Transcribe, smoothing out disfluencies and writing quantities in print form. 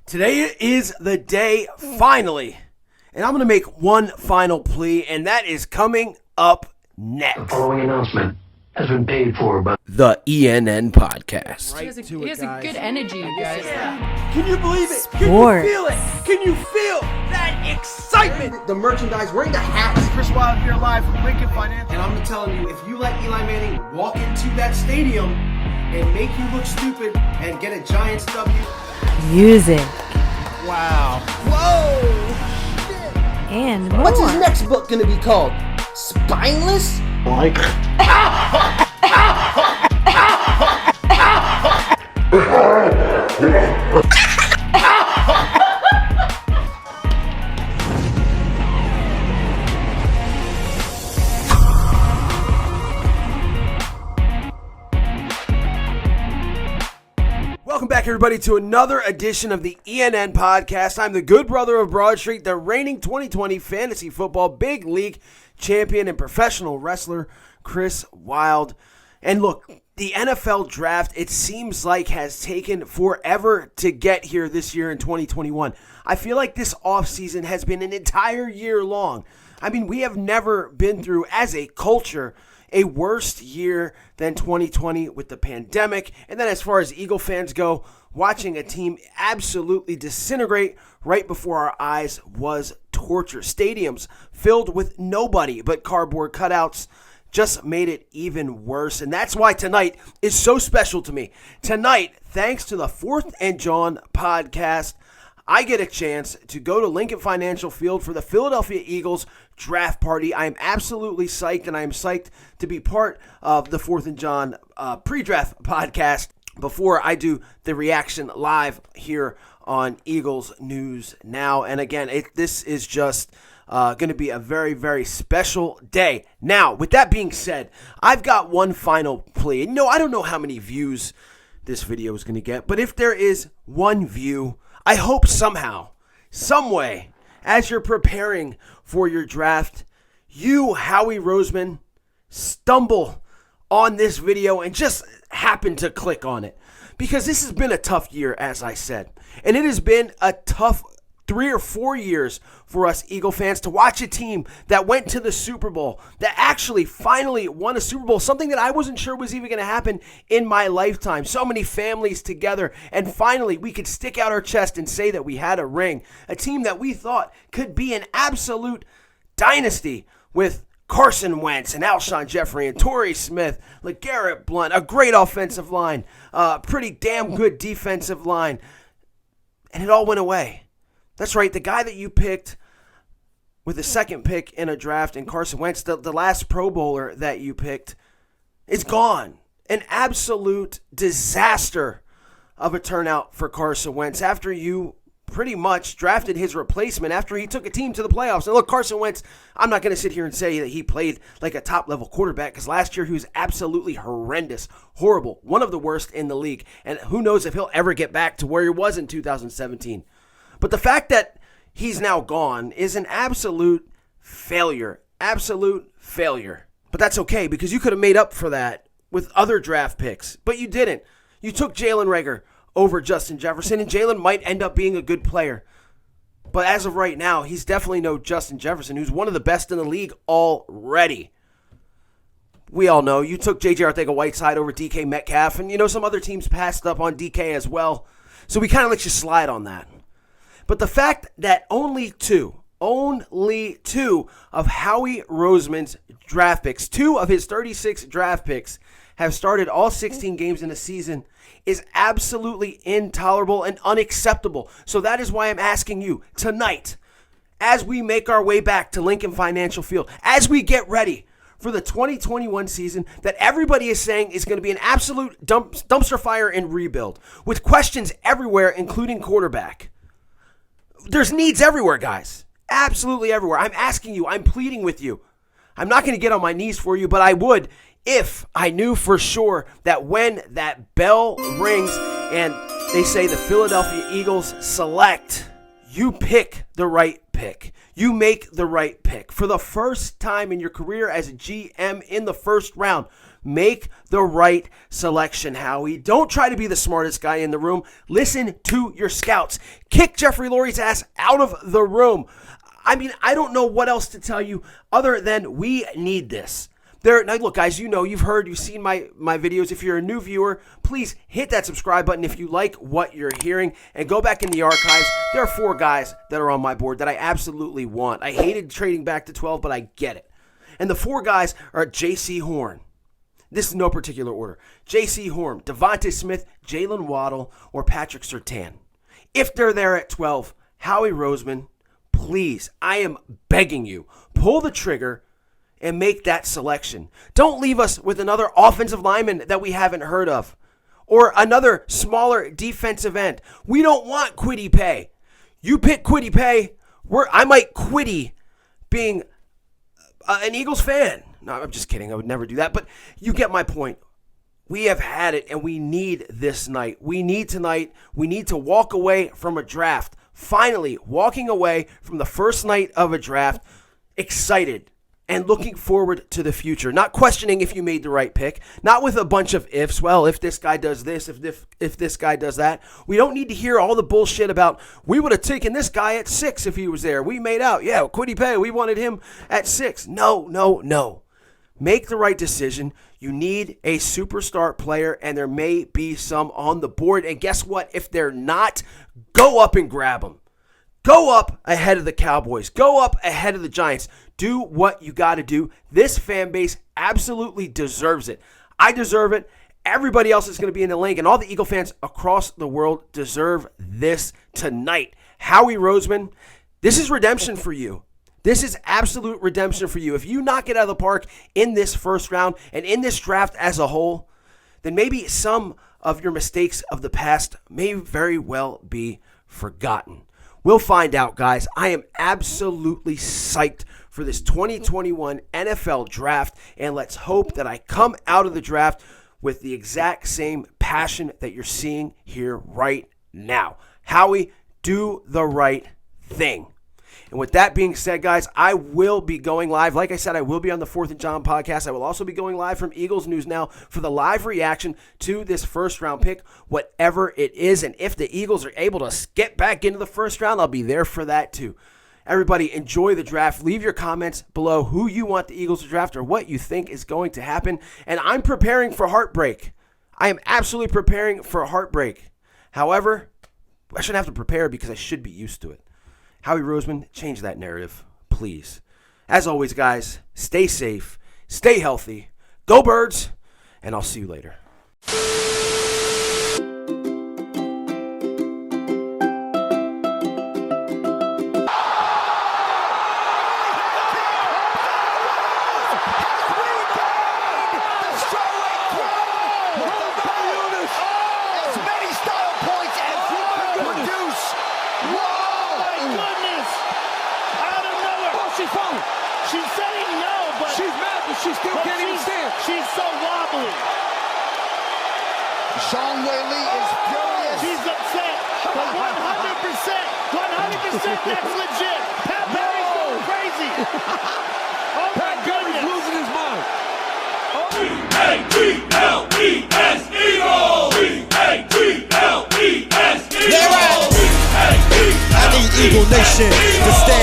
Today is the day, finally, and I'm going to make one final plea, and that is coming up next. The following announcement has been paid for by the ENN Podcast. He has a good energy, you guys. Yeah. Can you believe it? Can you feel it? Can you feel that excitement? The merchandise, wearing the hats. Chris Wild here live from Lincoln Financial. And I'm telling you, if you let Eli Manning walk into that stadium and make you look stupid and get a Giants W. Music. Wow. Whoa! Shit. And more. What's his next book gonna be called? Spineless? Mike. Welcome back, everybody, to another edition of the ENN Podcast. I'm the good brother of Broad Street, the reigning 2020 fantasy football big league champion and professional wrestler, Chris Wild. And look, the NFL draft, it seems like, has taken forever to get here this year in 2021. I feel like this offseason has been an entire year long. I mean, we have never been through, as a culture, a worse year than 2020 with the pandemic. And then as far as Eagle fans go, watching a team absolutely disintegrate right before our eyes was torture. Stadiums filled with nobody but cardboard cutouts just made it even worse. And that's why tonight is so special to me. Tonight, thanks to the 4th and John podcast, I get a chance to go to Lincoln Financial Field for the Philadelphia Eagles draft party. I am absolutely psyched, and I am psyched to be part of the 4th and John pre-draft podcast before I do the reaction live here on Eagles News Now. And again, this is just going to be a very, very special day. Now, with that being said, I've got one final plea. No, I don't know how many views this video is going to get, but if there is one view, I hope somehow, some way, as you're preparing for your draft, you, Howie Roseman, stumble on this video and just happen to click on it. Because this has been a tough year, as I said. And it has been a tough 3 or 4 years for us Eagle fans to watch a team that went to the Super Bowl, that actually finally won a Super Bowl, something that I wasn't sure was even going to happen in my lifetime. So many families together, and finally we could stick out our chest and say that we had a ring. A team that we thought could be an absolute dynasty with Carson Wentz and Alshon Jeffrey and Torrey Smith, LeGarrette Blount, a great offensive line, pretty damn good defensive line, and it all went away. That's right, the guy that you picked with the second pick in a draft in Carson Wentz, the last Pro Bowler that you picked, is gone. An absolute disaster of a turnout for Carson Wentz after you pretty much drafted his replacement after he took a team to the playoffs. And look, Carson Wentz, I'm not going to sit here and say that he played like a top-level quarterback, because last year he was absolutely horrendous, horrible, one of the worst in the league. And who knows if he'll ever get back to where he was in 2017. But the fact that he's now gone is an absolute failure. Absolute failure. But that's okay, because you could have made up for that with other draft picks. But you didn't. You took Jalen Reagor over Justin Jefferson, and Jalen might end up being a good player. But as of right now, he's definitely no Justin Jefferson, who's one of the best in the league already. We all know you took J.J. Arcega-Whiteside over DK Metcalf, and some other teams passed up on DK as well. So we kind of let you slide on that. But the fact that only two of Howie Roseman's draft picks, 2 of his 36 draft picks, have started all 16 games in a season is absolutely intolerable and unacceptable. So that is why I'm asking you tonight, as we make our way back to Lincoln Financial Field, as we get ready for the 2021 season that everybody is saying is going to be an absolute dumpster fire and rebuild, with questions everywhere, including quarterback. There's needs everywhere, guys. Absolutely everywhere. I'm asking you. I'm pleading with you. I'm not going to get on my knees for you, but I would if I knew for sure that when that bell rings and they say the Philadelphia Eagles select, you pick the right pick. You make the right pick. For the first time in your career as a GM in the first round, Make the right selection, Howie. Don't try to be the smartest guy in the room. Listen to your scouts. Kick Jeffrey Lurie's ass out of the room. I mean, I don't know what else to tell you other than we need this. Now, look, guys, you've seen my videos. If you're a new viewer, please hit that subscribe button if you like what you're hearing, and go back in the archives. There are 4 guys that are on my board that I absolutely want. I hated trading back to 12, but I get it. And the 4 guys are J.C. Horn. This is no particular order. J.C. Horn, Devontae Smith, Jalen Waddle, or Patrick Surtain. If they're there at 12, Howie Roseman, please, I am begging you, pull the trigger and make that selection. Don't leave us with another offensive lineman that we haven't heard of, or another smaller defensive end. We don't want Kwity Paye. You pick Kwity Paye, I might quitty being an Eagles fan. No, I'm just kidding. I would never do that, but you get my point. We have had it, and we need this night. We need tonight. We need to walk away from a draft. Finally, walking away from the first night of a draft, excited and looking forward to the future. Not questioning if you made the right pick. Not with a bunch of ifs. Well, if this guy does this, if this guy does that. We don't need to hear all the bullshit about, we would have taken this guy at 6 if he was there. We made out. Yeah, Kwity Paye, we wanted him at 6. No. Make the right decision. You need a superstar player, and there may be some on the board. And guess what? If they're not, go up and grab them. Go up ahead of the Cowboys. Go up ahead of the Giants. Do what you got to do. This fan base absolutely deserves it. I deserve it. Everybody else is going to be in the link, and all the Eagle fans across the world deserve this tonight. Howie Roseman, this is redemption for you. This is absolute redemption for you. If you knock it out of the park in this first round and in this draft as a whole, then maybe some of your mistakes of the past may very well be forgotten. We'll find out, guys. I am absolutely psyched for this 2021 NFL draft, and let's hope that I come out of the draft with the exact same passion that you're seeing here right now. Howie, do the right thing. And with that being said, guys, I will be going live. Like I said, I will be on the 4th and John podcast. I will also be going live from Eagles News Now for the live reaction to this first round pick, whatever it is. And if the Eagles are able to get back into the first round, I'll be there for that too. Everybody, enjoy the draft. Leave your comments below who you want the Eagles to draft or what you think is going to happen. And I'm preparing for heartbreak. I am absolutely preparing for heartbreak. However, I shouldn't have to prepare because I should be used to it. Howie Roseman, change that narrative, please. As always, guys, stay safe, stay healthy, go Birds, and I'll see you later. She's saying no, but she's mad, but she still can't even stand. She's so wobbly. Sean Whaley is furious. She's upset, but 100%, that's legit. Pat Barry's going crazy. Oh my goodness. Losing his mind. E-A-G-L-E-S, Eagles! E-A-G-L-E-S, Eagles! I need Eagle Nation to stand.